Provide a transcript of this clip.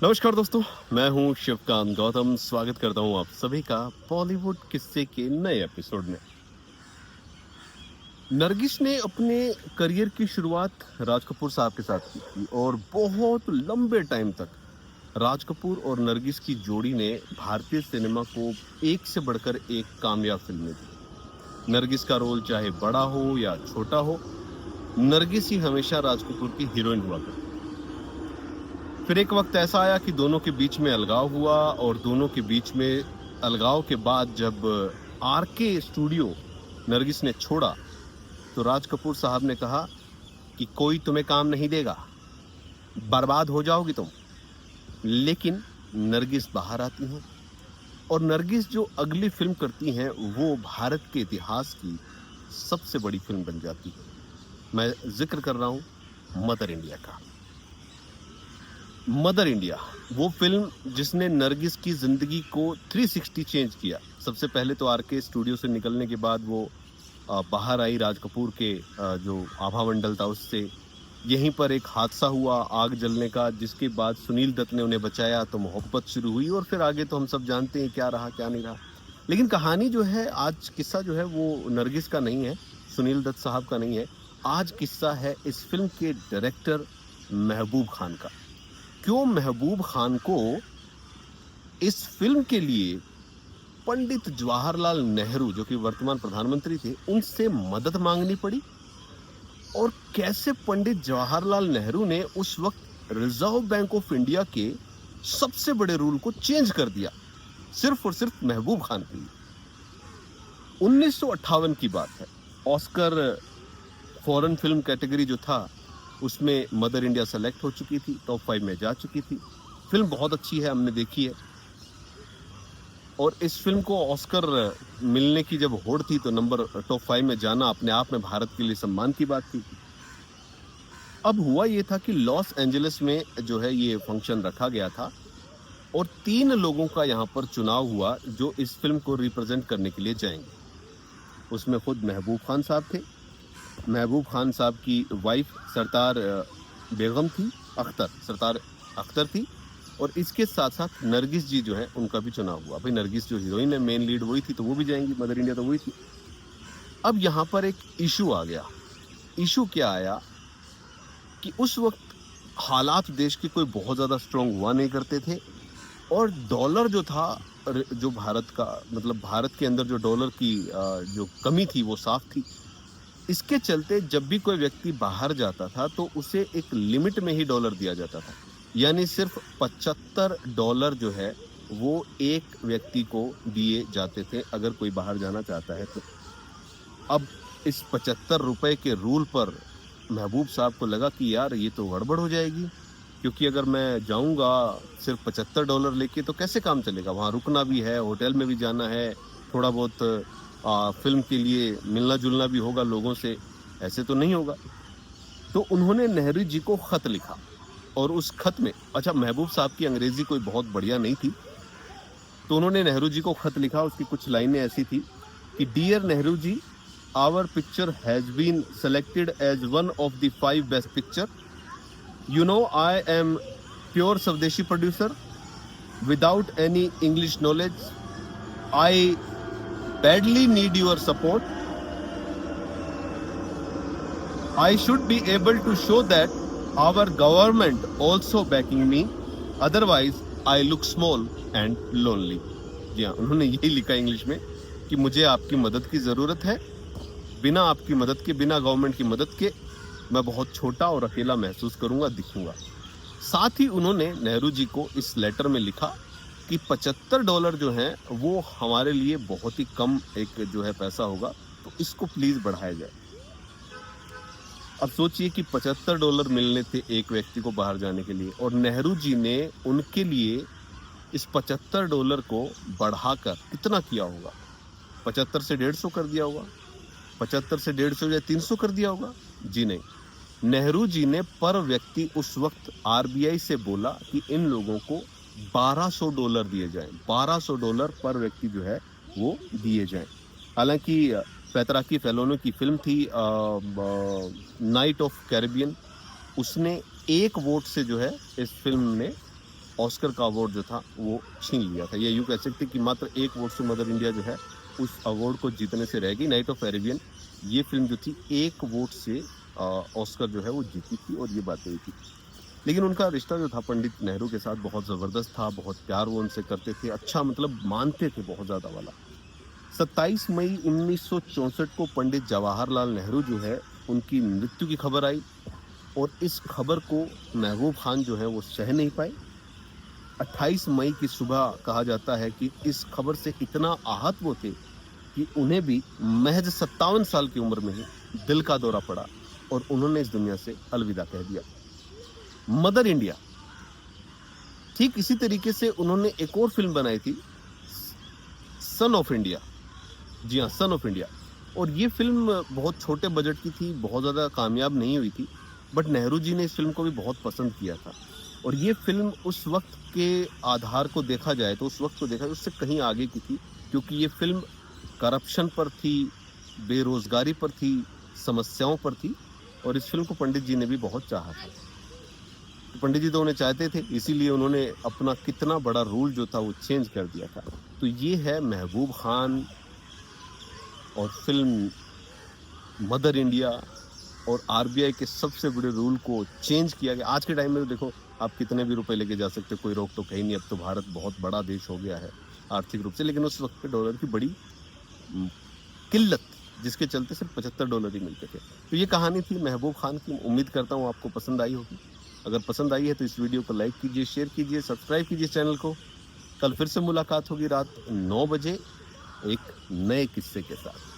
नमस्कार दोस्तों, मैं हूं शिवकांत गौतम। स्वागत करता हूं आप सभी का बॉलीवुड किस्से के नए एपिसोड में। नरगिस ने अपने करियर की शुरुआत राज कपूर साहब के साथ की थी और बहुत लंबे टाइम तक राज कपूर और नरगिस की जोड़ी ने भारतीय सिनेमा को एक से बढ़कर एक कामयाब फिल्में दी। नरगिस का रोल चाहे बड़ा हो या छोटा हो, नरगिस ही हमेशा राज कपूर की हीरोइन हुआ करती। फिर एक वक्त ऐसा आया कि दोनों के बीच में अलगाव हुआ और दोनों के बीच में अलगाव के बाद जब आरके स्टूडियो नरगिस ने छोड़ा तो राज कपूर साहब ने कहा कि कोई तुम्हें काम नहीं देगा, बर्बाद हो जाओगी तुम। लेकिन नरगिस बाहर आती हैं और नरगिस जो अगली फिल्म करती हैं वो भारत के इतिहास की सबसे बड़ी फिल्म बन जाती है। मैं जिक्र कर रहा हूं मदर इंडिया का। मदर इंडिया वो फिल्म जिसने नरगिस की जिंदगी को 360 चेंज किया। सबसे पहले तो आरके स्टूडियो से निकलने के बाद वो बाहर आई राज कपूर के जो आभा मंडल था उससे। यहीं पर एक हादसा हुआ आग जलने का, जिसके बाद सुनील दत्त ने उन्हें बचाया तो मोहब्बत शुरू हुई और फिर आगे तो हम सब जानते हैं क्या रहा क्या नहीं रहा। लेकिन कहानी जो है, आज किस्सा जो है वो नरगिस का नहीं है, सुनील दत्त साहब का नहीं है। आज किस्सा है इस फिल्म के डायरेक्टर महबूब खान का। क्यों महबूब खान को इस फिल्म के लिए पंडित जवाहरलाल नेहरू, जो कि वर्तमान प्रधानमंत्री थे, उनसे मदद मांगनी पड़ी, और कैसे पंडित जवाहरलाल नेहरू ने उस वक्त रिजर्व बैंक ऑफ इंडिया के सबसे बड़े रूल को चेंज कर दिया सिर्फ और सिर्फ महबूब खान के लिए। 1958 की बात है। ऑस्कर फॉरेन फिल्म कैटेगरी जो था उसमें मदर इंडिया सेलेक्ट हो चुकी थी, टॉप 5 में जा चुकी थी। फिल्म बहुत अच्छी है, हमने देखी है। और इस फिल्म को ऑस्कर मिलने की जब होड़ थी तो नंबर टॉप 5 में जाना अपने आप में भारत के लिए सम्मान की बात थी। अब हुआ ये था कि लॉस एंजलिस में जो है ये फंक्शन रखा गया था और 3 लोगों का यहाँ पर चुनाव हुआ जो इस फिल्म को रिप्रेजेंट करने के लिए जाएंगे। उसमें खुद महबूब खान साहब थे। महबूब खान साहब की वाइफ सरतार बेगम थी, सरतार अख्तर थी, और इसके साथ साथ नरगिस जी जो है उनका भी चुनाव हुआ। भाई नरगिस जो हीरोइन है, मेन लीड वही थी तो वो भी जाएंगी, मदर इंडिया तो वही थी। अब यहाँ पर एक इशू आ गया। इशू क्या आया कि उस वक्त हालात देश के कोई बहुत ज़्यादा स्ट्रांग हुआ नहीं करते थे और डॉलर जो था, जो भारत का मतलब भारत के अंदर जो डॉलर की जो कमी थी वो साफ थी। इसके चलते जब भी कोई व्यक्ति बाहर जाता था तो उसे एक लिमिट में ही डॉलर दिया जाता था, यानी सिर्फ $75 जो है वो एक व्यक्ति को दिए जाते थे अगर कोई बाहर जाना चाहता है तो। अब इस 75 रुपए के रूल पर महबूब साहब को लगा कि यार ये तो गड़बड़ हो जाएगी, क्योंकि अगर मैं जाऊंगा सिर्फ $75 लेके तो कैसे काम चलेगा। वहाँ रुकना भी है, होटल में भी जाना है, थोड़ा बहुत फिल्म के लिए मिलना जुलना भी होगा लोगों से, ऐसे तो नहीं होगा। तो उन्होंने नेहरू जी को खत लिखा और उस खत में, अच्छा महबूब साहब की अंग्रेजी कोई बहुत बढ़िया नहीं थी, तो उन्होंने नेहरू जी को खत लिखा। उसकी कुछ लाइनें ऐसी थी कि dear Nehru ji, our picture has been selected as one of the 5 best picture. You know I am pure swadeshi producer without any English knowledge. I badly need your support. I should be able to show that our government also backing me. Otherwise, I look small and lonely. जी हाँ, उन्होंने यही लिखा English में कि मुझे आपकी मदद की ज़रूरत है। बिना आपकी मदद के, बिना गवर्नमेंट की मदद के मैं बहुत छोटा और अकेला महसूस करूँगा, दिखूँगा। साथ ही उन्होंने नेहरू जी को इस लेटर में लिखा कि $75 जो हैं वो हमारे लिए बहुत ही कम एक जो है पैसा होगा, तो इसको प्लीज़ बढ़ाया जाए। अब सोचिए कि $75 मिलने थे एक व्यक्ति को बाहर जाने के लिए, और नेहरू जी ने उनके लिए इस $75 को बढ़ाकर कितना किया होगा? 75 से 150 कर दिया होगा, 75 से 150 या 300 कर दिया होगा? जी नहीं, नेहरू जी ने पर व्यक्ति उस वक्त आरबीआई से बोला कि इन लोगों को $1200 दिए जाएं। $1200 पर व्यक्ति जो है वो दिए जाएं। हालांकि पैतराकी फेलोनो की फिल्म थी नाइट ऑफ कैरिबियन, उसने 1 वोट से जो है इस फिल्म ने ऑस्कर का अवार्ड जो था वो छीन लिया था। ये यूँ कह सकते कि मात्र एक वोट से मदर इंडिया जो है उस अवार्ड को जीतने से रह गई। नाइट ऑफ कैरेबियन ये फिल्म जो थी एक वोट से ऑस्कर जो है वो जीती थी और ये बात हुई थी। लेकिन उनका रिश्ता जो था पंडित नेहरू के साथ बहुत ज़बरदस्त था, बहुत प्यार वो उनसे करते थे, अच्छा मतलब मानते थे बहुत ज़्यादा वाला। 27 मई 1964 को पंडित जवाहरलाल नेहरू जो है उनकी मृत्यु की खबर आई और इस खबर को महबूब खान जो है वो सह नहीं पाए। 28 मई की सुबह कहा जाता है कि इस खबर से इतना आहत वो थे कि उन्हें भी महज 57 साल की उम्र में ही दिल का दौरा पड़ा और उन्होंने इस दुनिया से अलविदा कह दिया। मदर इंडिया, ठीक इसी तरीके से उन्होंने एक और फिल्म बनाई थी सन ऑफ इंडिया। जी हाँ, सन ऑफ इंडिया। और ये फिल्म बहुत छोटे बजट की थी, बहुत ज़्यादा कामयाब नहीं हुई थी, बट नेहरू जी ने इस फिल्म को भी बहुत पसंद किया था। और ये फिल्म उस वक्त के आधार को देखा जाए तो उस वक्त को देखा जाए उससे कहीं आगे की थी, क्योंकि ये फिल्म करप्शन पर थी, बेरोजगारी पर थी, समस्याओं पर थी और इस फिल्म को पंडित जी ने भी बहुत चाहा था। तो पंडित जी तो उन्हें चाहते थे, इसीलिए उन्होंने अपना कितना बड़ा रूल जो था वो चेंज कर दिया था। तो ये है महबूब खान और फिल्म मदर इंडिया और आरबीआई के सबसे बड़े रूल को चेंज किया गया। आज के टाइम में तो देखो आप कितने भी रुपए लेके जा सकते हो, कोई रोक तो कहीं नहीं। अब तो भारत बहुत बड़ा देश हो गया है आर्थिक रूप से, लेकिन उस वक्त पे डॉलर की बड़ी किल्लत, जिसके चलते सिर्फ $75 ही मिलते थे। तो ये कहानी थी महबूब खान की। उम्मीद करता हूँ आपको पसंद आई होगी। अगर पसंद आई है तो इस वीडियो को लाइक कीजिए, शेयर कीजिए, सब्सक्राइब कीजिए चैनल को। कल फिर से मुलाकात होगी रात 9 बजे एक नए किस्से के साथ।